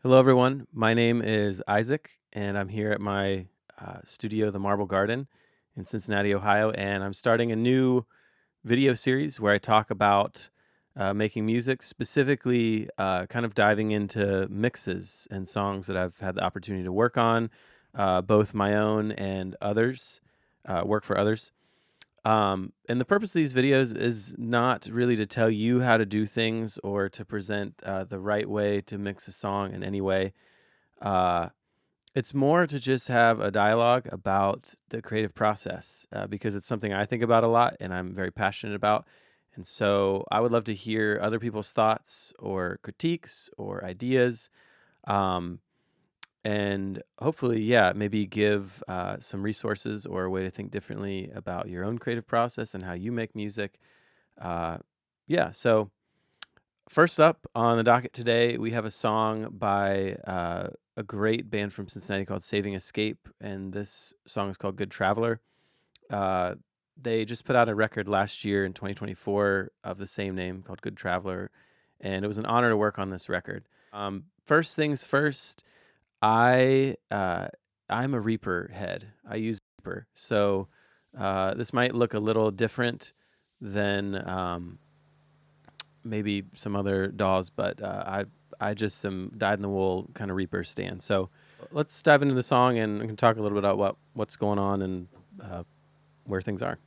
Hello, everyone. My name is Isaac, and I'm here at my studio, the Marble Garden in Cincinnati, Ohio. And I'm starting a new video series where I talk about making music, specifically kind of diving into mixes and songs that I've had the opportunity to work on, both my own and others, work for others. And the purpose of these videos is not really to tell you how to do things or to present the right way to mix a song in any way. Uh, it's more to just have a dialogue about the creative process because it's something I think about a lot and I'm very passionate about. And so I would love to hear other people's thoughts or critiques or ideas. Um, and hopefully, yeah, maybe give some resources or a way to think differently about your own creative process and how you make music. Uh, yeah, so first up on the docket today, we have a song by a great band from Cincinnati called Saving Escape, and this song is called Good Traveler. Uh, they just put out a record last year in 2024 of the same name called Good Traveler, and it was an honor to work on this record. First things first, I I'm a Reaper head. I use Reaper, so this might look a little different than maybe some other DAWs, but I just am dyed in the wool kind of Reaper stan. So let's dive into the song and we can talk a little bit about what's going on and where things are.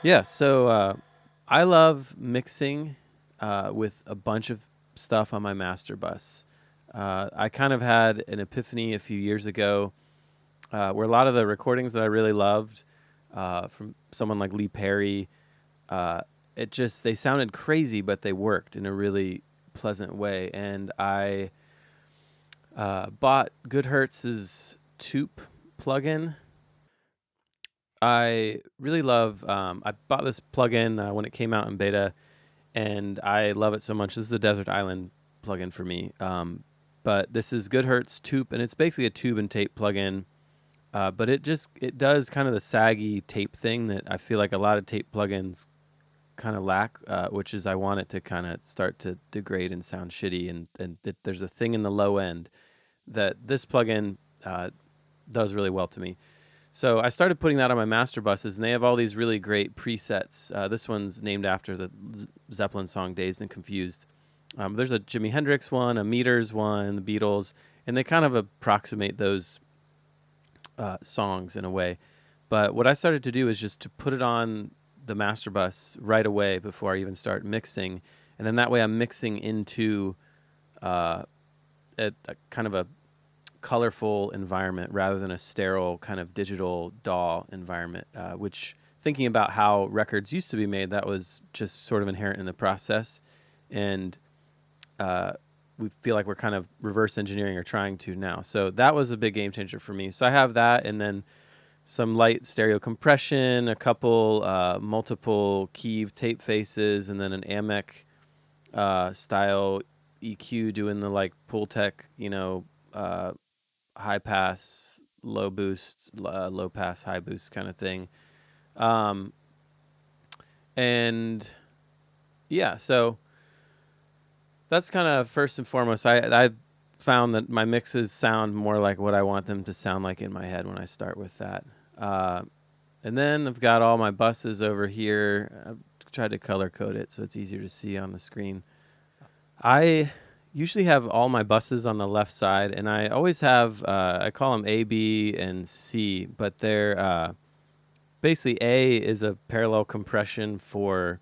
Yeah, so I love mixing with a bunch of stuff on my master bus. I kind of had an epiphany a few years ago where a lot of the recordings that I really loved from someone like Lee Perry, they sounded crazy, but they worked in a really pleasant way. And I bought Goodhertz's Toop plugin. I really love. I bought this plugin when it came out in beta, and I love it so much. This is a Desert Island plugin for me. But this is Goodhertz Toop, and it's basically a tube and tape plugin. But it does kind of the saggy tape thing that I feel like a lot of tape plugins kind of lack, which is I want it to kind of start to degrade and sound shitty, and there's a thing in the low end that this plugin does really well to me. So I started putting that on my master buses, and they have all these really great presets. This one's named after the Zeppelin song Dazed and Confused. There's a Jimi Hendrix one, a Meters one, the Beatles, and they kind of approximate those songs in a way. But what I started to do is just to put it on the master bus right away before I even start mixing. And then that way I'm mixing into a kind of a colorful environment rather than a sterile kind of digital DAW environment, which thinking about how records used to be made, that was just sort of inherent in the process. And we feel like we're kind of reverse engineering or trying to now. So that was a big game changer for me. So I have that, and then some light stereo compression, a couple multiple Kiev tape faces, and then an Amec style EQ doing the like Pultec, high pass, low boost, low pass, high boost kind of thing. And yeah, so that's kind of first and foremost. I found that my mixes sound more like what I want them to sound like in my head when I start with that. And then I've got all my buses over here. I've tried to color code it so it's easier to see on the screen. I usually have all my buses on the left side, and I always have, I call them A, B, and C, but they're basically A is a parallel compression for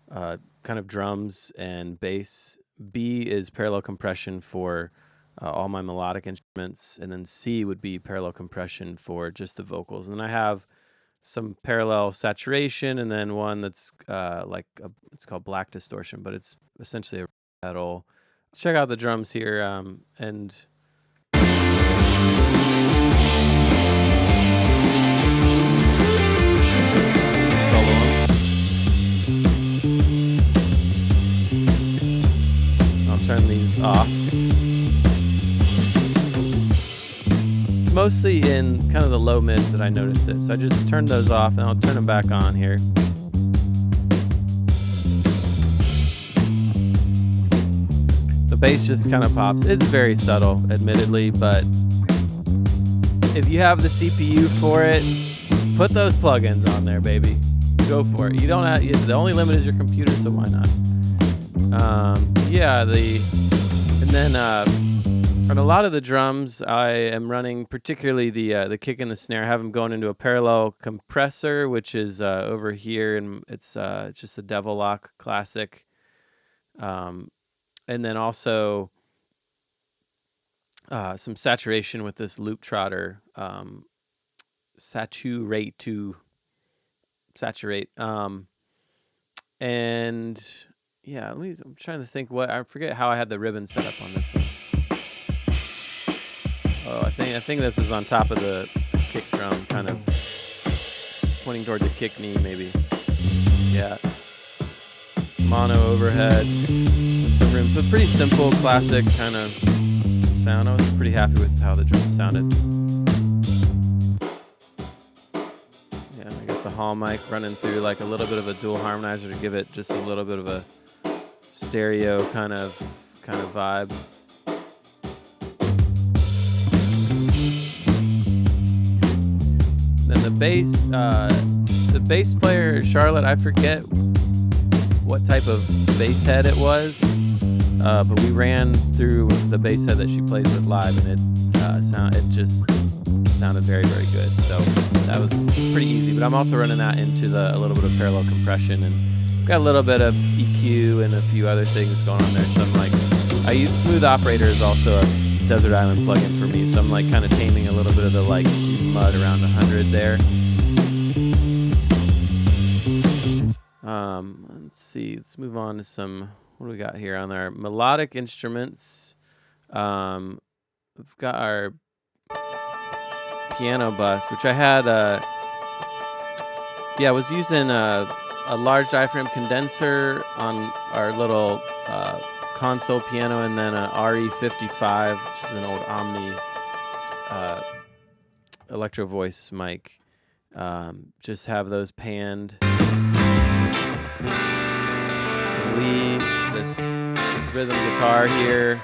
kind of drums and bass. B is parallel compression for all my melodic instruments, and then C would be parallel compression for just the vocals. And then I have some parallel saturation, and then one that's it's called black distortion, but it's essentially a pedal. Check out the drums here, and solo 'em. I'll turn these off. It's mostly in kind of the low mids that I notice it. So I just turned those off, and I'll turn them back on here. The bass just kind of pops. It's very subtle, admittedly, but if you have the CPU for it, put those plugins on there, baby. Go for it. You don't have, the only limit is your computer, so why not? And then on a lot of the drums, I am running particularly the kick and the snare. I have them going into a parallel compressor, which is over here, and it's just a Devil Lock Classic. And then also some saturation with this loop trotter, saturate. And yeah, I'm trying to think I forget how I had the ribbon set up on this one. Oh, I think this was on top of the kick drum, kind of pointing toward the kick knee, maybe. Yeah. Mono overhead. Some room. So pretty simple, classic kind of sound. I was pretty happy with how the drum sounded. Yeah, I got the hall mic running through like a little bit of a dual harmonizer to give it just a little bit of a stereo kind of vibe. Then the bass player, Charlotte, I forget what type of bass head it was, but we ran through the bass head that she plays with live, and it just sounded very, very good. So that was pretty easy. But I'm also running that into a little bit of parallel compression, and got a little bit of EQ and a few other things going on there. So I'm like, I use Smooth Operator is also a Desert Island plugin for me. So I'm like kind of taming a little bit of the like mud around 100 there. Let's see. Let's move on to some. What do we got here on our melodic instruments? We've got our piano bus, which I had. I was using a large diaphragm condenser on our little console piano, and then a RE55, which is an old Omni electro voice mic. Just have those panned. Lead this rhythm guitar here.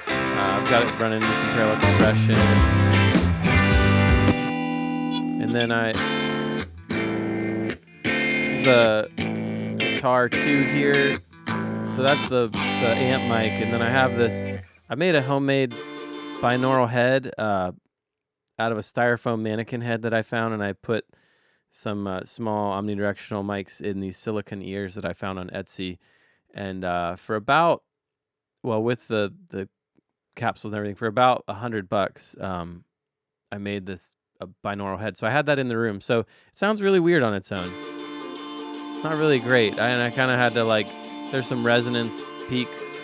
I've got it running into some parallel compression. And then this is the guitar 2 here. So that's the amp mic. And then I have this, I made a homemade binaural head out of a styrofoam mannequin head that I found, and I put some small omnidirectional mics in these silicone ears that I found on Etsy. And for about, with the capsules and everything, for about $100, I made this a binaural head. So I had that in the room. So it sounds really weird on its own. Not really great. And I kind of had to there's some resonance peaks.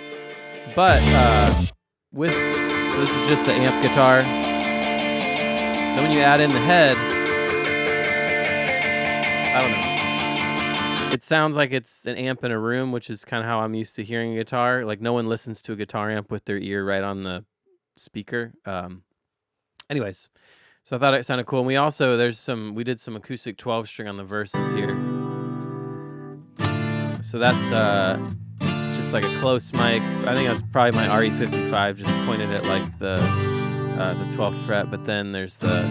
But so this is just the amp guitar. Then when you add in the head, I don't know. It sounds like it's an amp in a room, which is kind of how I'm used to hearing a guitar. Like no one listens to a guitar amp with their ear right on the speaker. Anyways, so I thought it sounded cool. And we did some acoustic 12-string on the verses here. So that's just like a close mic. I think that's probably my RE55, just pointed at like the 12th fret. But then there's the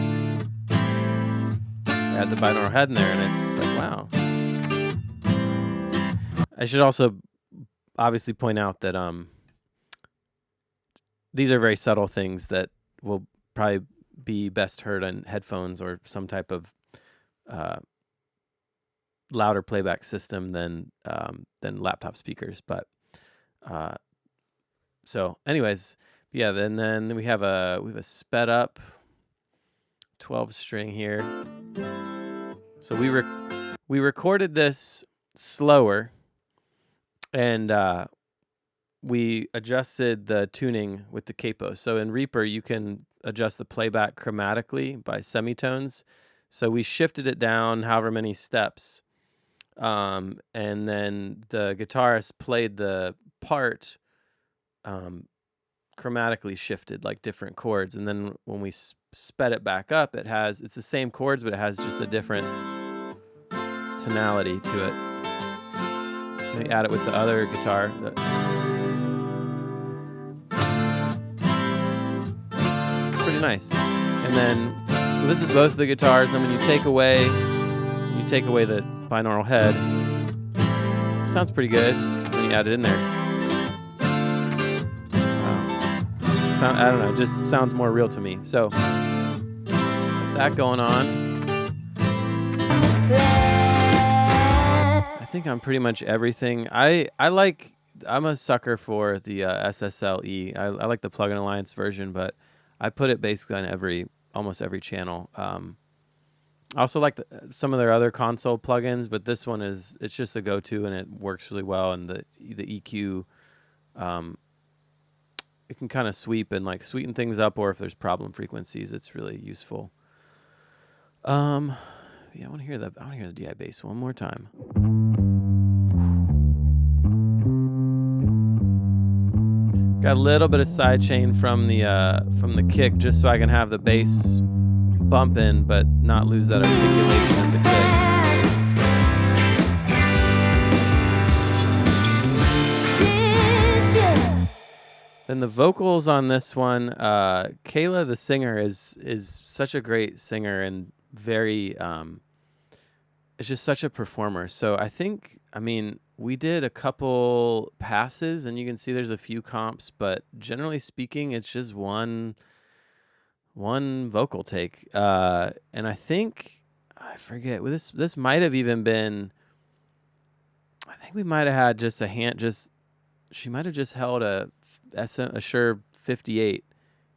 add the binaural head in there, and it's like, wow. I should also obviously point out that these are very subtle things that will probably be best heard on headphones or some type of louder playback system than laptop speakers. But so, anyways, yeah. Then we have a sped up 12 string here. So we recorded this slower, and we adjusted the tuning with the capo. So in Reaper, you can adjust the playback chromatically by semitones. So we shifted it down however many steps. And then the guitarist played the part chromatically shifted, like different chords. And then when we sped it back up, it's the same chords, but it has just a different tonality to it. We add it with the other guitar. Pretty nice. And then, so this is both of the guitars. And when you take away the binaural head, it sounds pretty good when you add it in there. I don't know, it just sounds more real to me. So, that going on. I think I'm pretty much everything. I'm a sucker for the SSLE. I like the Plugin Alliance version, but I put it basically on almost every channel. I also like some of their other console plugins, but this one it's just a go-to and it works really well. And the EQ, it can kind of sweep and like sweeten things up, or if there's problem frequencies, it's really useful. Yeah, I want to hear the DI bass one more time. Got a little bit of sidechain from the kick, just so I can have the bass bumping, but not lose that articulation of the kick. Then the vocals on this one, Kayla, the singer, is such a great singer and very, it's just such a performer. So we did a couple passes, and you can see there's a few comps, but generally speaking, it's just one vocal take. And I forget, this might have even been, I think we might have had just she might have just held a Shure 58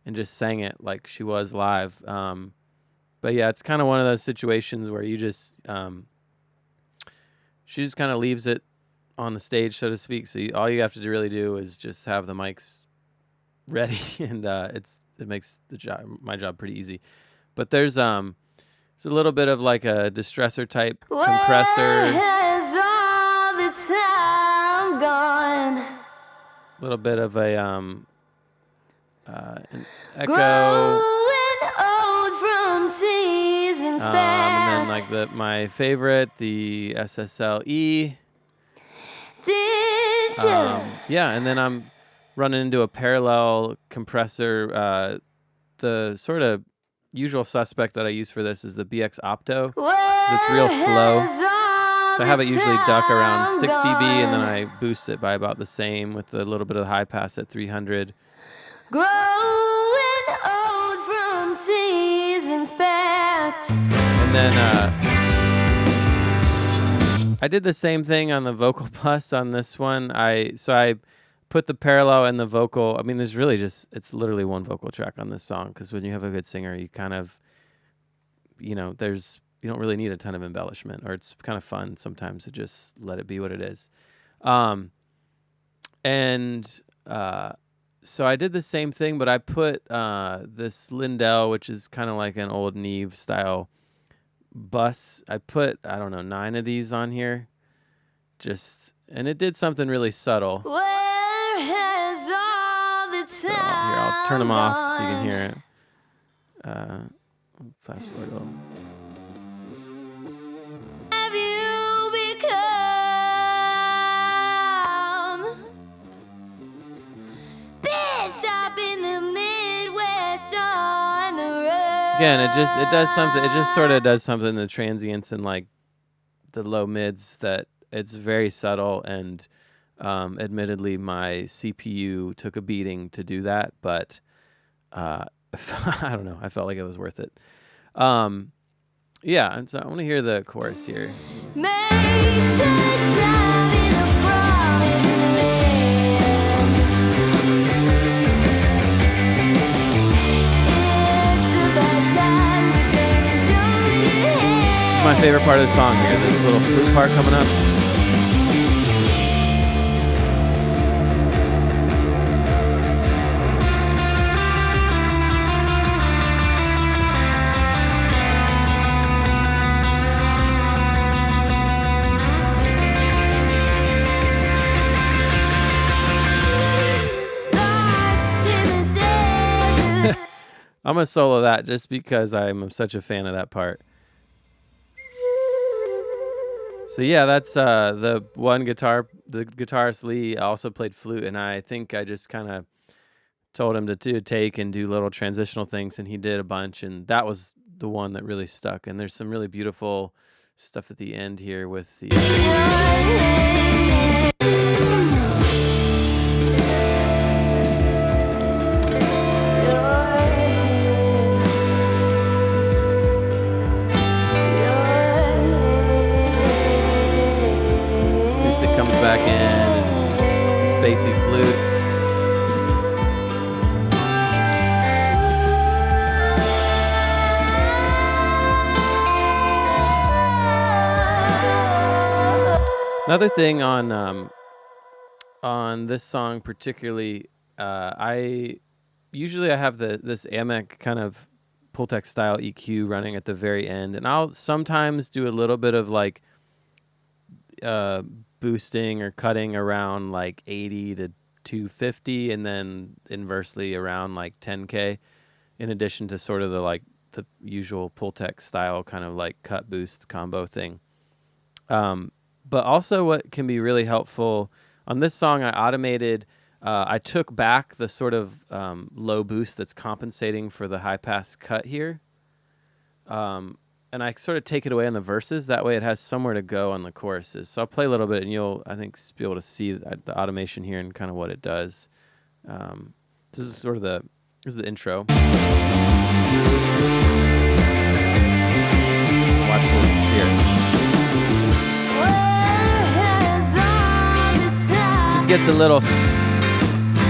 and just sang it like she was live. But yeah, it's kind of one of those situations where you just, she just kind of leaves it on the stage, so to speak. So all you have to really do is just have the mics ready, and it makes my job pretty easy. But there's a little bit of like a distressor type compressor. Where has all the time gone? A little bit of an echo. Growing old from seasons past. And then like my favorite, the SSLE. Yeah, and then I'm running into a parallel compressor. The sort of usual suspect that I use for this is the BX Opto, because it's real slow. So I have it usually duck around 6 dB, and then I boost it by about the same with a little bit of high pass at 300. Growing old from seasons past. And then I did the same thing on the vocal bus on this one. I put the parallel and the vocal. I mean, there's really it's literally one vocal track on this song, because when you have a good singer, you kind of, you don't really need a ton of embellishment, or it's kind of fun sometimes to just let it be what it is. So I did the same thing, but I put this Lindell, which is kind of like an old Neve style bus. I put, 9 of these on here, and it did something really subtle. Where has all the time here, I'll turn them off so you can hear it. Fast forward a little. Have you become this up in the Midwest on the road? Again, it does something. It just sort of does something. The transients and like the low mids that it's very subtle and admittedly my CPU took a beating to do that, but I don't know. I felt like it was worth it. Yeah, and so I want to hear the chorus here. It's my favorite part of the song here, this little flute part coming up. I'm gonna solo that just because I'm such a fan of that part. So yeah, that's the one guitar. The guitarist Lee also played flute, and I think I just kind of told him to take and do little transitional things, and he did a bunch, and that was the one that really stuck. And there's some really beautiful stuff at the end here with the. Comes back in and some spacey flute. Another thing on this song particularly, I have this Amec kind of Pultec style EQ running at the very end, and I'll sometimes do a little bit of like boosting or cutting around like 80 to 250 and then inversely around like 10K, in addition to sort of the usual Pultec style kind of like cut boost combo thing. But also what can be really helpful on this song, I automated, I took back the sort of low boost that's compensating for the high pass cut here. And I sort of take it away on the verses. That way it has somewhere to go on the choruses. So I'll play a little bit, and you'll, I think, be able to see the automation here and kind of what it does. This is sort of this is the intro. Watch this here.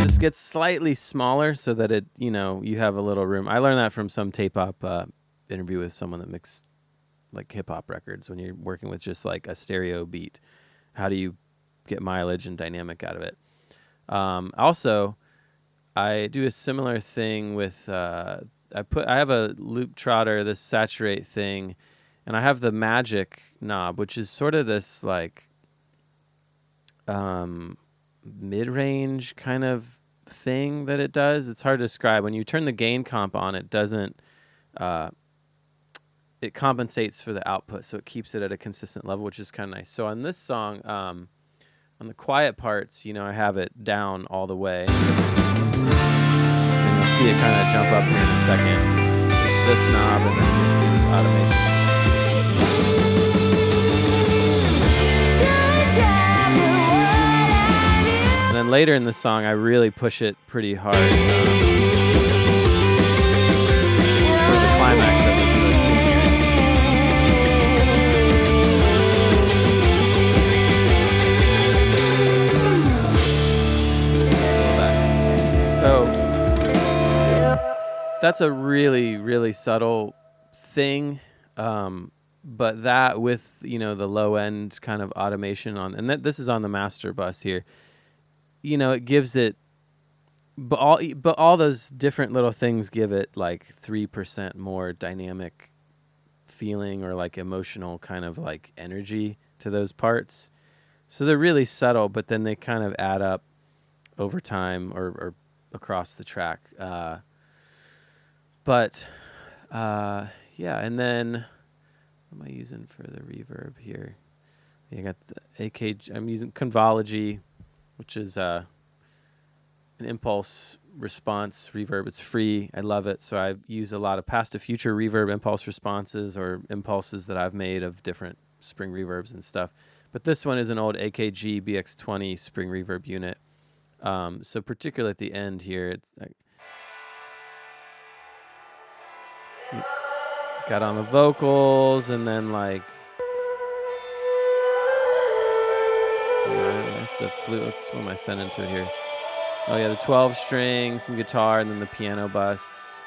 Just gets slightly smaller so that it, you have a little room. I learned that from some tape op interview with someone that mixed like hip hop records. When you're working with just like a stereo beat, how do you get mileage and dynamic out of it? Also, I do a similar thing with I have a loop trotter, this saturate thing, and I have the magic knob, which is sort of this like mid-range kind of thing that it does. It's hard to describe. When you turn the gain comp on, it doesn't it compensates for the output, so it keeps it at a consistent level, which is kind of nice. So on this song, on the quiet parts, I have it down all the way. And you'll see it kind of jump up here in a second. So it's this knob, and then you'll see the automation. And then later in the song, I really push it pretty hard for the climax of it. So that's a really, really subtle thing, but that with the low end kind of automation on, and this is on the master bus here. It gives it, but all those different little things give it like 3% more dynamic feeling or like emotional kind of like energy to those parts. So they're really subtle, but then they kind of add up over time or across the track. Yeah, and then what am I using for the reverb here? I got the AKG. I'm using Convology, which is an impulse response reverb. It's free. I love it. So I use a lot of past to future reverb impulse responses or impulses that I've made of different spring reverbs and stuff. But this one is an old AKG BX20 spring reverb unit. So particularly at the end here, it's like got on the vocals and then like that's the flute. What am I sending to it here? Oh yeah, the 12 strings, some guitar, and then the piano bus.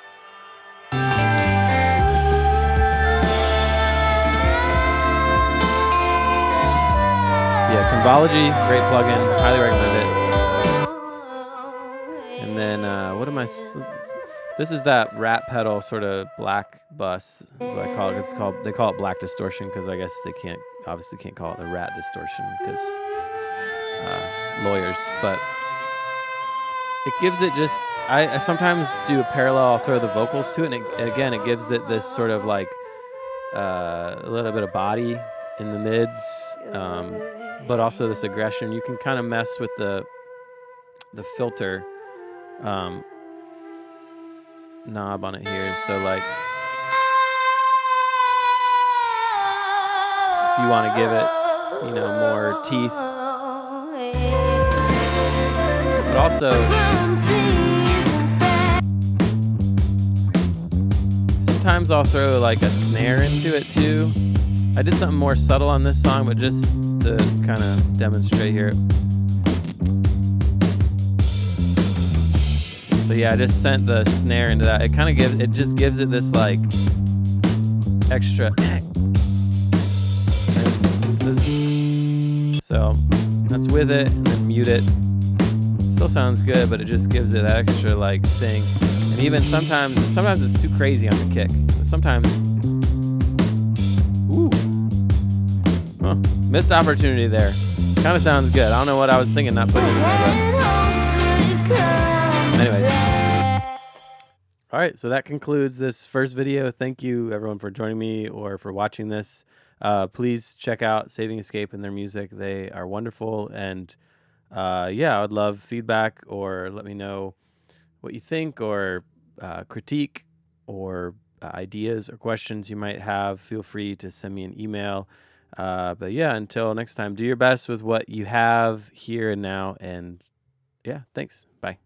Yeah, Convology, great plugin, highly recommend it. And then what am I? This is that rat pedal sort of black bus. That's what I call it. They call it black distortion because I guess they obviously can't call it a rat distortion because lawyers, but. It gives it just, I sometimes do a parallel, I'll throw the vocals to it, and again, it gives it this sort of like a little bit of body in the mids, but also this aggression. You can kind of mess with the filter knob on it here. So like, if you want to give it, more teeth, but also sometimes I'll throw like a snare into it too. I did something more subtle on this song, but just to kind of demonstrate here. So yeah, I just sent the snare into that. It just gives it this like extra. So that's with it, and then mute it. Still sounds good, but it just gives it that extra like thing. And even sometimes it's too crazy on the kick. But sometimes, missed opportunity there. Kind of sounds good. I don't know what I was thinking, not putting it in there, but anyways. All right, so that concludes this first video. Thank you everyone for joining me or for watching this. Please check out Saving Escape and their music. They are wonderful, and I would love feedback, or let me know what you think, or critique, or ideas or questions you might have. Feel free to send me an email. But yeah, until next time, do your best with what you have here and now. And yeah, thanks. Bye.